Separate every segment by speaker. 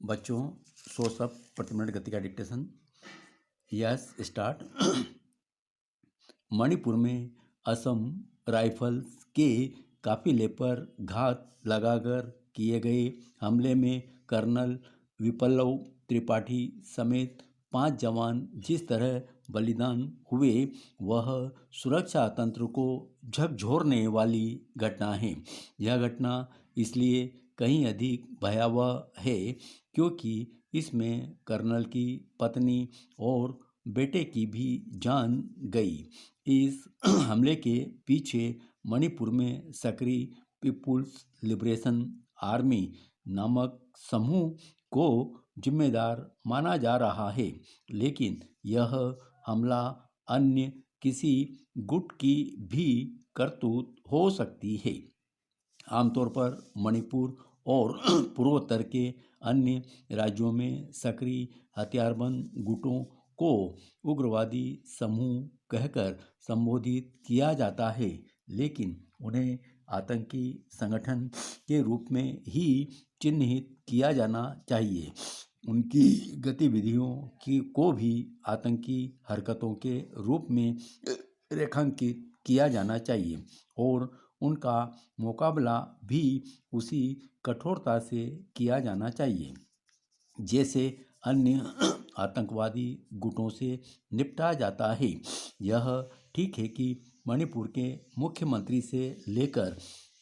Speaker 1: बच्चों, source of प्रति minute गति का डिक्टेशन। Yes, start. मणिपुर में असम राइफल्स के काफिले पर घात लगाकर किए गए हमले में कर्नल विप्लव त्रिपाठी समेत 5 जवान जिस तरह बलिदान हुए, वह सुरक्षा तंत्र को झकझोरने वाली घटना है। यह घटना इसलिए कहीं अधिक भयावह है क्योंकि इसमें कर्नल की पत्नी और बेटे की भी जान गई। इस हमले के पीछे मणिपुर में सक्रिय पीपुल्स लिबरेशन आर्मी नामक समूह को जिम्मेदार माना जा रहा है, लेकिन यह हमला अन्य किसी गुट की भी करतूत हो सकती है। आमतौर पर मणिपुर और पूर्वोत्तर के अन्य राज्यों में सक्रिय हथियारबंद गुटों को उग्रवादी समूह कहकर संबोधित किया जाता है, लेकिन उन्हें आतंकी संगठन के रूप में ही चिन्हित किया जाना चाहिए। उनकी गतिविधियों को भी आतंकी हरकतों के रूप में रेखांकित किया जाना चाहिए और उनका मुकाबला भी उसी कठोरता से किया जाना चाहिए जैसे अन्य आतंकवादी गुटों से निपटा जाता है। यह ठीक है कि मणिपुर के मुख्यमंत्री से लेकर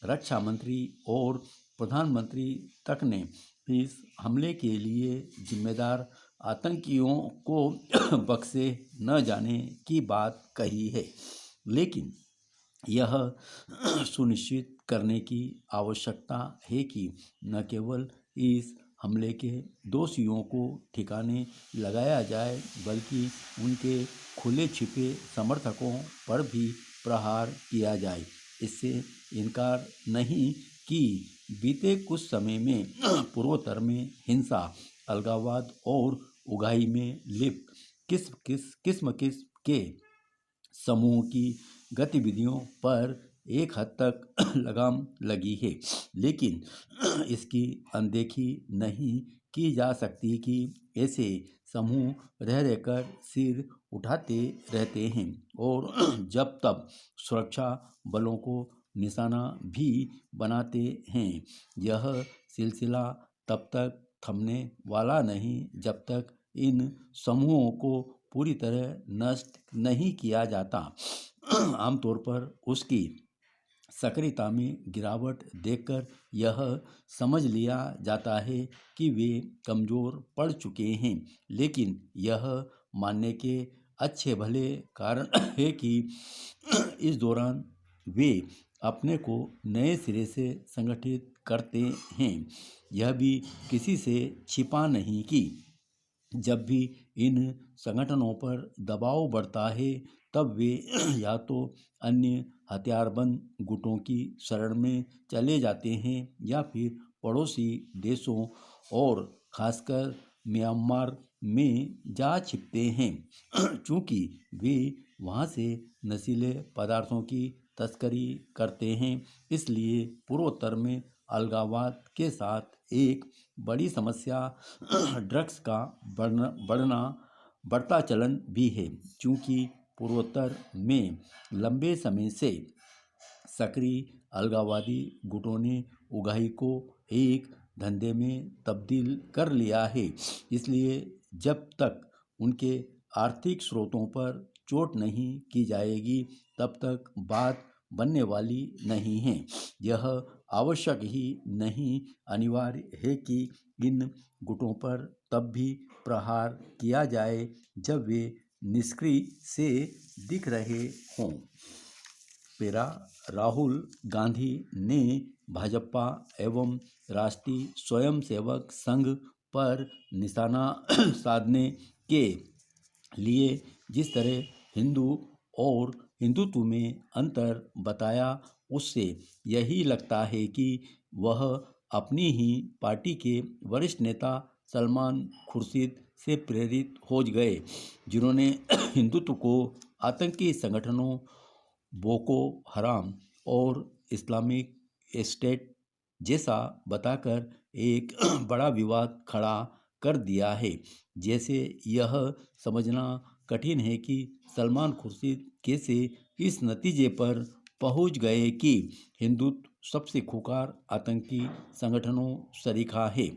Speaker 1: रक्षा मंत्री और प्रधानमंत्री तक ने इस हमले के लिए जिम्मेदार आतंकियों को बख्शे न जाने की बात कही है, लेकिन यह सुनिश्चित करने की आवश्यकता है कि न केवल इस हमले के दोषियों को ठिकाने लगाया जाए, बल्कि उनके खुले छिपे समर्थकों पर भी प्रहार किया जाए। इससे इनकार नहीं कि बीते कुछ समय में पूर्वोत्तर में हिंसा, अलगाववाद और उगाही में लिप्त किस्म के समूह की गतिविधियों पर एक हद तक लगाम लगी है, लेकिन इसकी अनदेखी नहीं की जा सकती कि ऐसे समूह रह रहकर सिर उठाते रहते हैं और जब तब सुरक्षा बलों को निशाना भी बनाते हैं। यह सिलसिला तब तक थमने वाला नहीं जब तक इन समूहों को पूरी तरह नष्ट नहीं किया जाता। आमतौर पर उसकी सक्रियता में गिरावट देखकर यह समझ लिया जाता है कि वे कमज़ोर पड़ चुके हैं, लेकिन यह मानने के अच्छे भले कारण है कि इस दौरान वे अपने को नए सिरे से संगठित करते हैं। यह भी किसी से छिपा नहीं कि जब भी इन संगठनों पर दबाव बढ़ता है, तब वे या तो अन्य हथियारबंद गुटों की शरण में चले जाते हैं या फिर पड़ोसी देशों और खासकर म्यांमार में जा छिपते हैं, चूँकि वे वहाँ से नशीले पदार्थों की तस्करी करते हैं। इसलिए पूर्वोत्तर में अलगाववाद के साथ एक बड़ी समस्या ड्रग्स का बढ़ता चलन भी है, क्योंकि पूर्वोत्तर में लंबे समय से सक्रिय अलगाववादी गुटों ने उगाही को एक धंधे में तब्दील कर लिया है। इसलिए जब तक उनके आर्थिक स्रोतों पर चोट नहीं की जाएगी, तब तक बात बनने वाली नहीं है। यह आवश्यक ही नहीं, अनिवार्य है कि इन गुटों पर तब भी प्रहार किया जाए जब वे निष्क्रिय से दिख रहे हों। पेरा राहुल गांधी ने भाजपा एवं राष्ट्रीय स्वयंसेवक संघ पर निशाना साधने के लिए जिस तरह हिंदू और हिंदुत्व में अंतर बताया, उससे यही लगता है कि वह अपनी ही पार्टी के वरिष्ठ नेता सलमान खुर्शीद से प्रेरित हो गए, जिन्होंने हिंदुत्व को आतंकी संगठनों बोको हराम और इस्लामिक स्टेट जैसा बताकर एक बड़ा विवाद खड़ा कर दिया है। जैसे यह समझना कठिन है कि सलमान खुर्शीद कैसे इस नतीजे पर पहुंच गए कि हिंदुत्व सबसे खूंखार आतंकी संगठनों सरीखा है।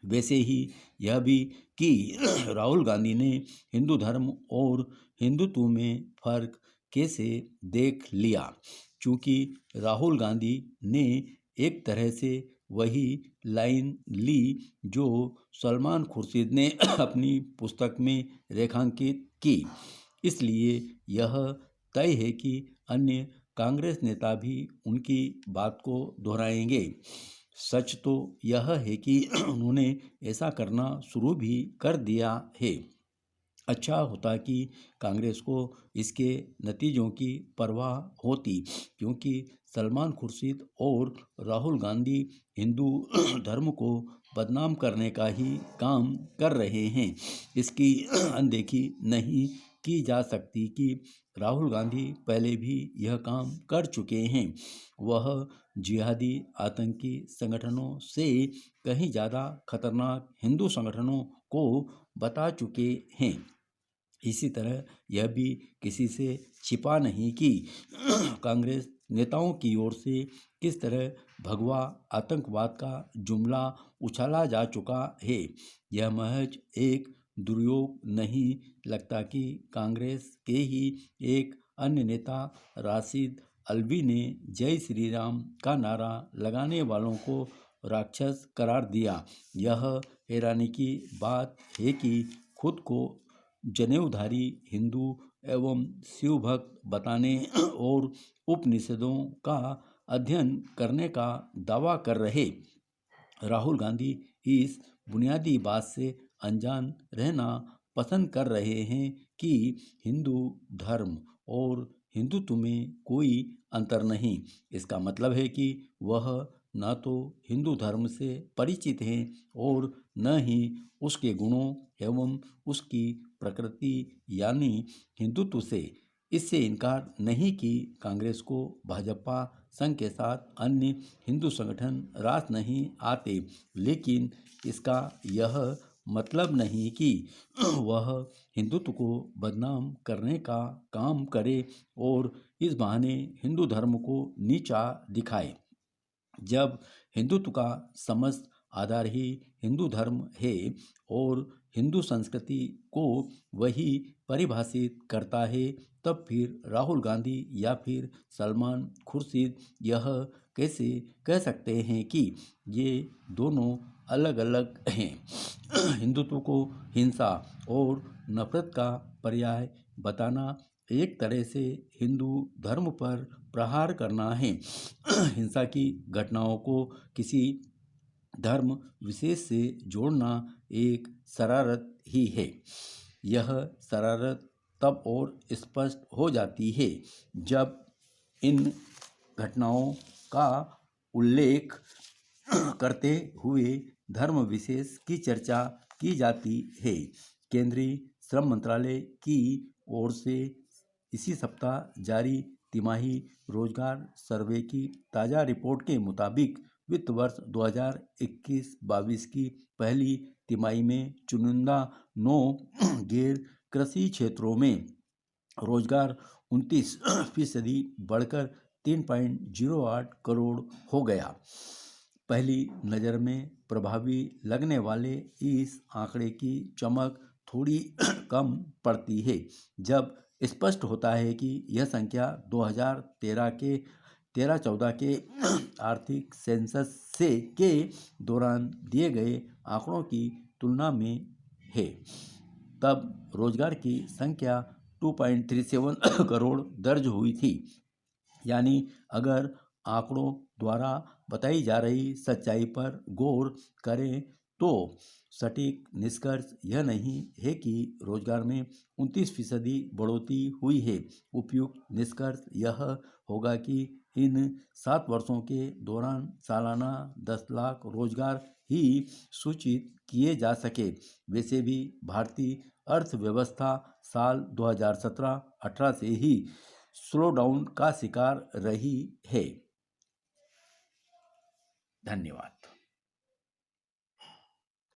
Speaker 1: वैसे ही यह भी कि राहुल गांधी ने हिंदू धर्म और हिंदुत्व में फर्क कैसे देख लिया, क्योंकि राहुल गांधी ने एक तरह से वही लाइन ली जो सलमान खुर्शीद ने अपनी पुस्तक में रेखांकित की। इसलिए यह तय है कि अन्य कांग्रेस नेता भी उनकी बात को दोहराएंगे। सच तो यह है कि उन्होंने ऐसा करना शुरू भी कर दिया है। अच्छा होता कि कांग्रेस को इसके नतीजों की परवाह होती, क्योंकि सलमान खुर्शीद और राहुल गांधी हिंदू धर्म को बदनाम करने का ही काम कर रहे हैं। इसकी अनदेखी नहीं की जा सकती कि राहुल गांधी पहले भी यह काम कर चुके हैं। वह जिहादी आतंकी संगठनों से कहीं ज़्यादा खतरनाक हिंदू संगठनों को बता चुके हैं। इसी तरह यह भी किसी से छिपा नहीं कि कांग्रेस नेताओं की ओर से किस तरह भगवा आतंकवाद का जुमला उछाला जा चुका है। यह महज एक दुर्योग नहीं लगता कि कांग्रेस के ही एक अन्य नेता राशिद अल्वी ने जय श्री राम का नारा लगाने वालों को राक्षस करार दिया। यह हैरानी की बात है कि खुद को जनेऊधारी हिंदू एवं शिव भक्त बताने और उपनिषदों का अध्ययन करने का दावा कर रहे राहुल गांधी इस बुनियादी बात से अनजान रहना पसंद कर रहे हैं कि हिंदू धर्म और हिंदुत्व में कोई अंतर नहीं। इसका मतलब है कि वह न तो हिंदू धर्म से परिचित हैं और न ही उसके गुणों एवं उसकी प्रकृति यानी हिंदुत्व से। इससे इनकार नहीं कि कांग्रेस को भाजपा संघ के साथ अन्य हिंदू संगठन रास नहीं आते, लेकिन इसका यह मतलब नहीं कि वह हिंदुत्व को बदनाम करने का काम करे और इस बहाने हिंदू धर्म को नीचा दिखाए। जब हिंदुत्व का समस्त आधार ही हिंदू धर्म है और हिंदू संस्कृति को वही परिभाषित करता है, तब फिर राहुल गांधी या फिर सलमान खुर्शीद यह कैसे कह सकते हैं कि ये दोनों अलग अलग हैं। हिंदुत्व को हिंसा और नफरत का पर्याय बताना एक तरह से हिंदू धर्म पर प्रहार करना है। हिंसा की घटनाओं को किसी धर्म विशेष से जोड़ना एक शरारत ही है। यह शरारत तब और स्पष्ट हो जाती है जब इन घटनाओं का उल्लेख करते हुए धर्म विशेष की चर्चा की जाती है। केंद्रीय श्रम मंत्रालय की ओर से इसी सप्ताह जारी तिमाही रोजगार सर्वे की ताज़ा रिपोर्ट के मुताबिक वित्त वर्ष 2021-22 की पहली तिमाही में चुनिंदा 9 गैर कृषि क्षेत्रों में रोजगार 29% बढ़कर 3.08 करोड़ हो गया। पहली नज़र में प्रभावी लगने वाले इस आंकड़े की चमक थोड़ी कम पड़ती है जब स्पष्ट होता है कि यह संख्या 2013-14 के आर्थिक सेंसस से के दौरान दिए गए आंकड़ों की तुलना में है। तब रोजगार की संख्या 2.37 करोड़ दर्ज हुई थी। यानी अगर आंकड़ों द्वारा बताई जा रही सच्चाई पर गौर करें तो सटीक निष्कर्ष यह नहीं है कि रोजगार में 29% बढ़ोतरी हुई है। उपयुक्त निष्कर्ष यह होगा कि इन 7 वर्षों के दौरान सालाना 10 लाख रोजगार ही सूचित किए जा सके। वैसे भी भारतीय अर्थव्यवस्था साल 2017-18 से ही स्लो डाउन का शिकार रही है। धन्यवाद।